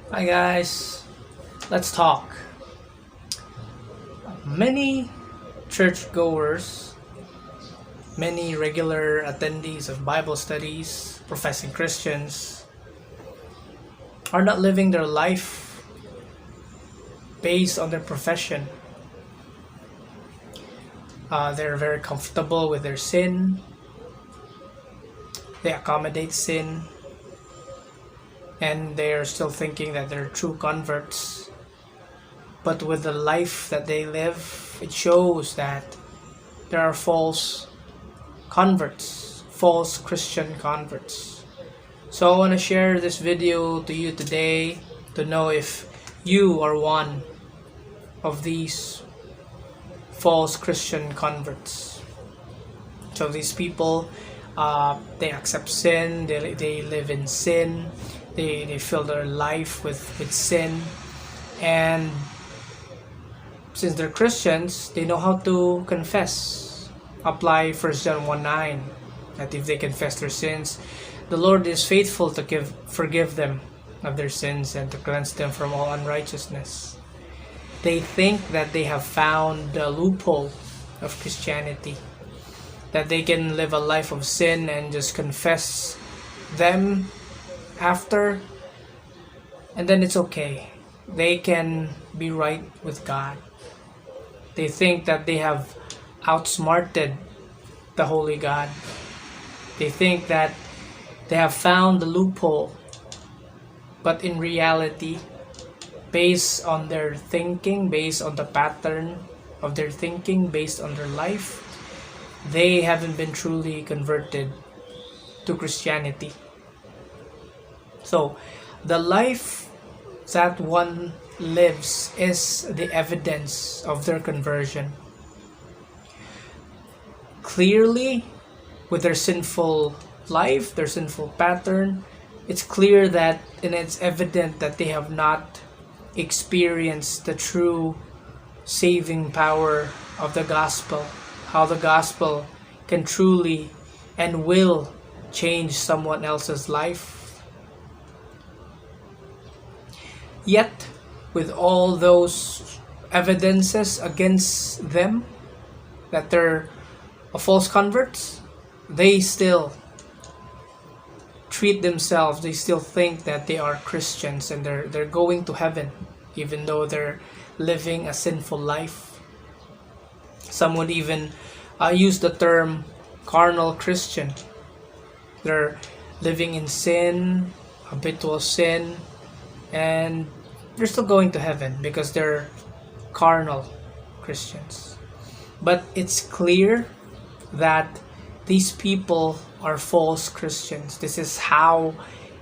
Hi guys, let's talk. Many churchgoers, many regular attendees of Bible studies, professing Christians, are not living their life based on their profession. They're very comfortable with their sin, they accommodate sin, and they are still thinking that they're true converts. But with the life that they live, it shows that there are false converts, false Christian converts. So I want to share this video to you today to know if you are one of these false Christian converts. So these people, they accept sin, they live in sin, they fill their life with sin, and since they're Christians, they know how to confess. Apply 1 John 1:9, that if they confess their sins, the Lord is faithful to forgive them of their sins and to cleanse them from all unrighteousness. They think that they have found the loophole of Christianity, that they can live a life of sin and just confess them after, and then it's okay. They can be right with God. They think that they have outsmarted the Holy God. They think that they have found the loophole. But in reality, based on their thinking, based on the pattern of their thinking, based on their life, they haven't been truly converted to Christianity. So, the life that one lives is the evidence of their conversion. Clearly, with their sinful life, their sinful pattern, it's clear that, and it's evident that they have not experienced the true saving power of the gospel, how the gospel can truly and will change someone else's life. Yet, with all those evidences against them, that they're false converts, they still treat themselves, they still think that they are Christians and they're going to heaven, even though they're living a sinful life. Some would even use the term carnal Christian. They're living in sin, habitual sin, and they're still going to heaven because they're carnal Christians. But it's clear that these people are false Christians. This is how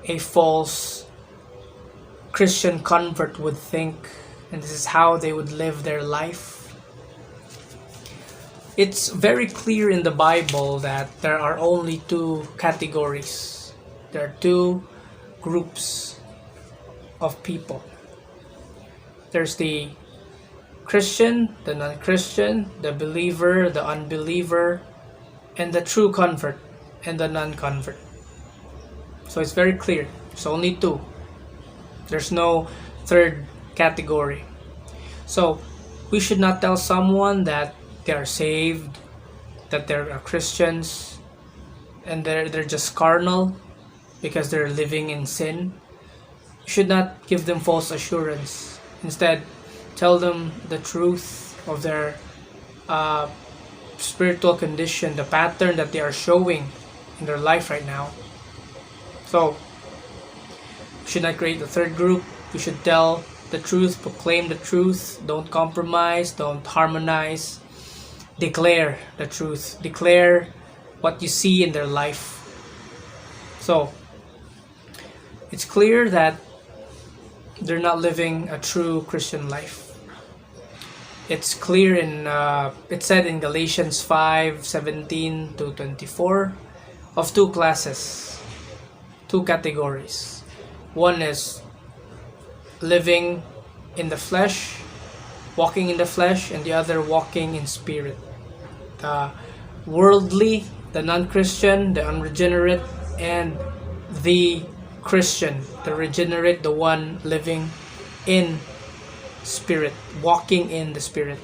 a false Christian convert would think, and this is how they would live their life. It's very clear in the Bible that there are only two categories. There are two groups of people. There's the Christian, the non-Christian, the believer, the unbeliever, and the true convert and the non-convert. So it's very clear. There's only two. There's no third category. So we should not tell someone that they are saved, that they're Christians, and they're just carnal because they're living in sin. You should not give them false assurance. Instead, tell them the truth of their spiritual condition, the pattern that they are showing in their life right now. So, we should not create a third group. We should tell the truth, proclaim the truth, don't compromise, don't harmonize. Declare the truth, declare what you see in their life. So, it's clear that they're not living a true Christian life. It's clear it said in Galatians 5:17-24 of two classes, two categories. One is living in the flesh, walking in the flesh, and the other walking in spirit. The worldly, the non-Christian, the unregenerate, and the Christian, the regenerate, the one living in Spirit, walking in the Spirit,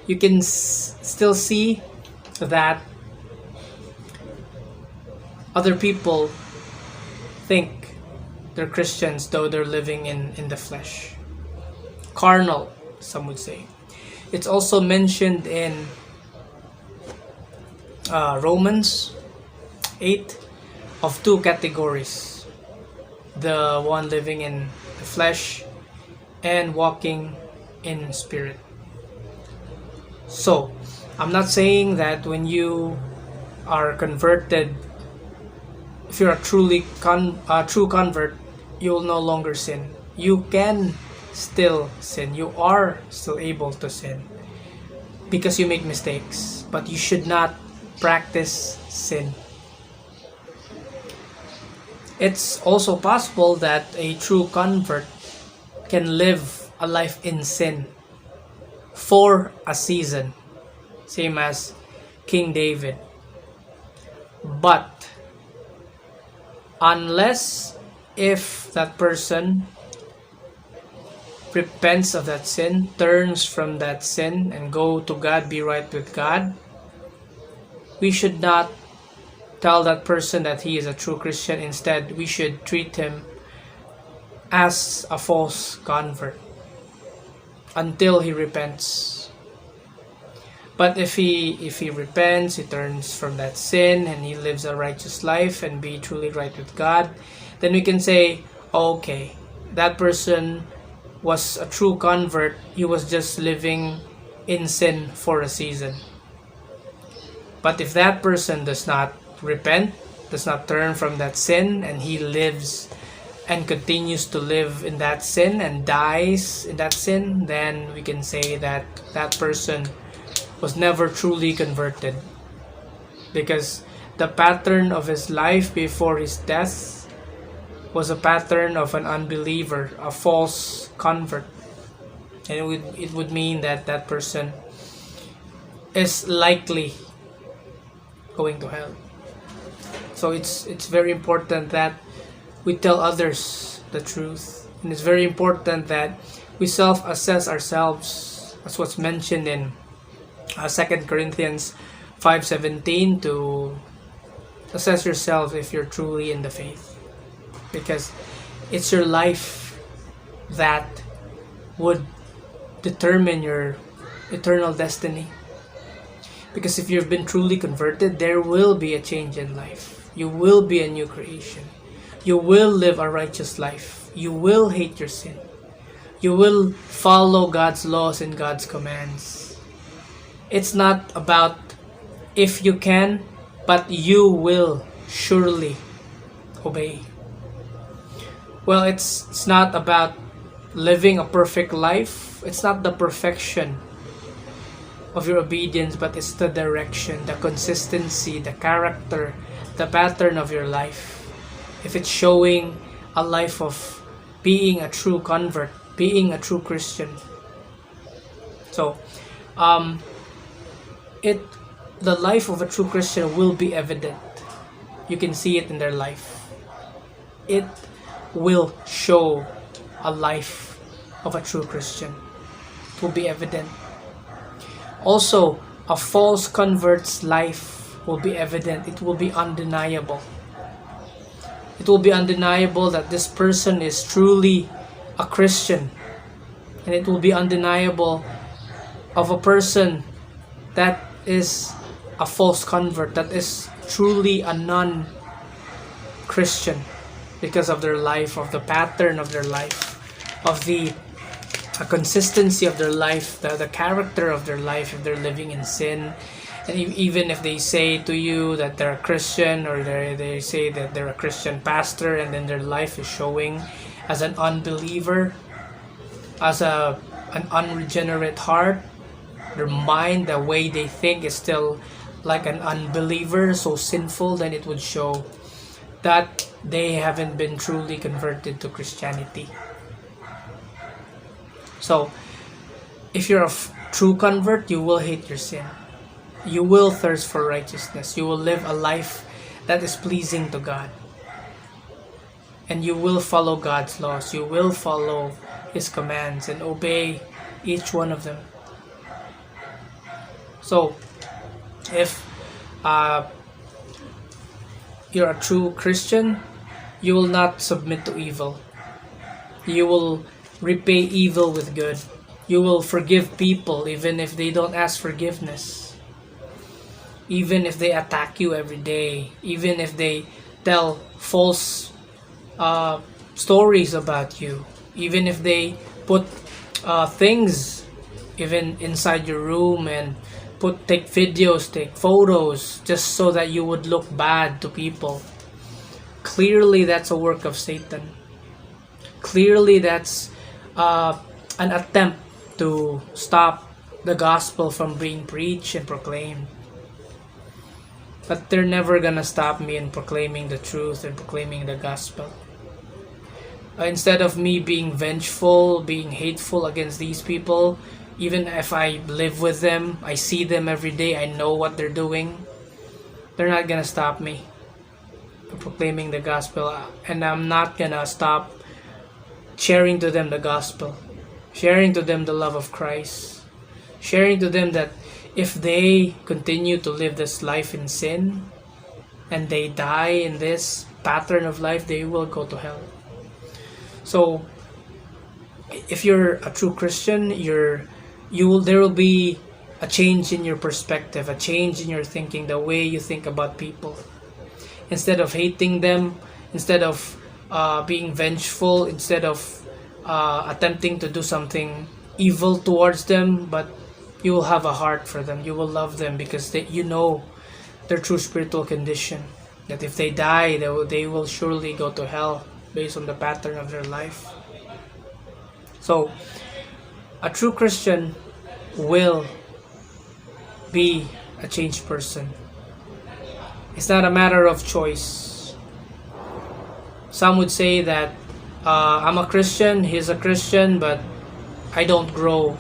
you can still see that other people think they're Christians though they're living in the flesh. Carnal, some would say. It's also mentioned in Romans 8 of two categories. The one living in the flesh and walking in spirit. So, I'm not saying that when you are converted, if you're a true convert, you will no longer sin. You can still sin. You are still able to sin because you make mistakes, but you should not practice sin. It's also possible that a true convert can live a life in sin for a season, same as King David. But unless if that person repents of that sin, turns from that sin and go to God, be right with God, we should not tell that person that he is a true Christian. Instead, we should treat him as a false convert until he repents. But if he repents, he turns from that sin and he lives a righteous life and be truly right with God, then we can say, okay, that person was a true convert. He was just living in sin for a season. But if that person does not repent, does not turn from that sin, and he lives and continues to live in that sin and dies in that sin, then we can say that that person was never truly converted, because the pattern of his life before his death was a pattern of an unbeliever, a false convert. And it would mean that that person is likely going to hell. So it's very important that we tell others the truth, and it's very important that we self-assess ourselves, as what's mentioned in 2 Corinthians 5:17, to assess yourself if you're truly in the faith, because it's your life that would determine your eternal destiny. Because if you've been truly converted, there will be a change in life. You will be a new creation. You will live a righteous life. You will hate your sin. You will follow God's laws and God's commands. It's not about if you can, but you will surely obey. Well, it's not about living a perfect life. It's not the perfection of your obedience, but it's the direction, the consistency, the character, the pattern of your life. If it's showing a life of being a true convert, being a true Christian. So, the life of a true Christian will be evident. You can see it in their life. It will show a life of a true Christian. It will be evident. Also, a false convert's life will be evident. It will be undeniable. It will be undeniable that this person is truly a Christian. And it will be undeniable of a person that is a false convert, that is truly a non-Christian, because of their life, of the pattern of their life, of the consistency of their life, the character of their life, if they're living in sin. And even if they say to you that they're a Christian, or they say that they're a Christian pastor, and then their life is showing as an unbeliever, as an unregenerate heart, their mind, the way they think is still like an unbeliever, so sinful, then it would show that they haven't been truly converted to Christianity. So, if you're a true convert, you will hate your sin. You will thirst for righteousness. You will live a life that is pleasing to God. and you will follow God's laws. You will follow His commands and obey each one of them. So, if you're a true Christian, you will not submit to evil. You will repay evil with good. You will forgive people even if they don't ask forgiveness. Even if they attack you every day. Even if they tell false stories about you. Even if they put things even inside your room and take videos, take photos, just so that you would look bad to people. Clearly, that's a work of Satan. Clearly, that's an attempt to stop the gospel from being preached and proclaimed. But they're never gonna stop me in proclaiming the truth and proclaiming the gospel. Instead of me being vengeful, being hateful against these people, even if I live with them, I see them every day, I know what they're doing, they're not gonna stop me from proclaiming the gospel. And I'm not gonna stop sharing to them the gospel, sharing to them the love of Christ, sharing to them that if they continue to live this life in sin and they die in this pattern of life, they will go to hell. So if you're a true Christian, there will be a change in your perspective, a change in your thinking, the way you think about people. Instead of hating them, instead of being vengeful, instead of attempting to do something evil towards them, but you will have a heart for them. You will love them because you know their true spiritual condition. That if they die, they will surely go to hell based on the pattern of their life. So, a true Christian will be a changed person. It's not a matter of choice. Some would say that I'm a Christian, he's a Christian, but I don't grow.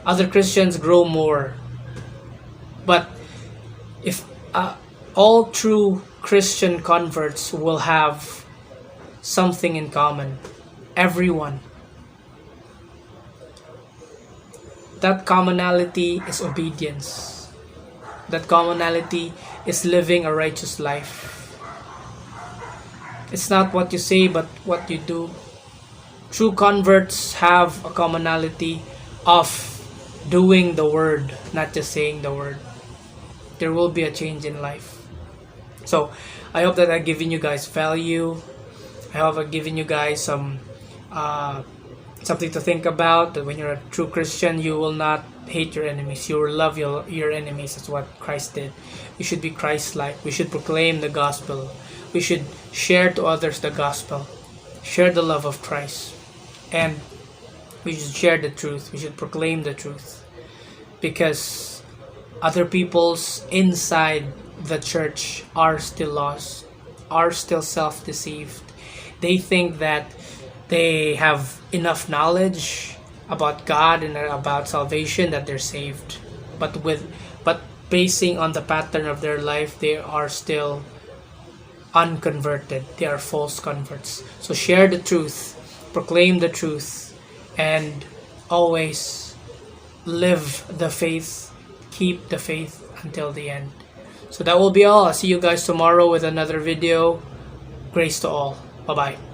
Other Christians grow more. But if all true Christian converts will have something in common, everyone. That commonality is obedience. That commonality is living a righteous life. It's not what you say, but what you do. True converts have a commonality of doing the word, not just saying the word. There will be a change in life. So, I hope that I've given you guys value. I hope I've given you guys some something to think about. That when you're a true Christian, you will not hate your enemies. You will love your enemies. That's what Christ did. We should be Christ-like. We should proclaim the gospel. We should share to others the gospel. Share the love of Christ. And we should share the truth. We should proclaim the truth. Because other peoples inside the church are still lost, are still self-deceived. They think that they have enough knowledge about God and about salvation that they're saved. But basing on the pattern of their life, they are still unconverted. They are false converts. So share the truth, proclaim the truth, and always live the faith, keep the faith until the end. So that will be all. I'll see you guys tomorrow with another video. Grace to all. Bye-bye.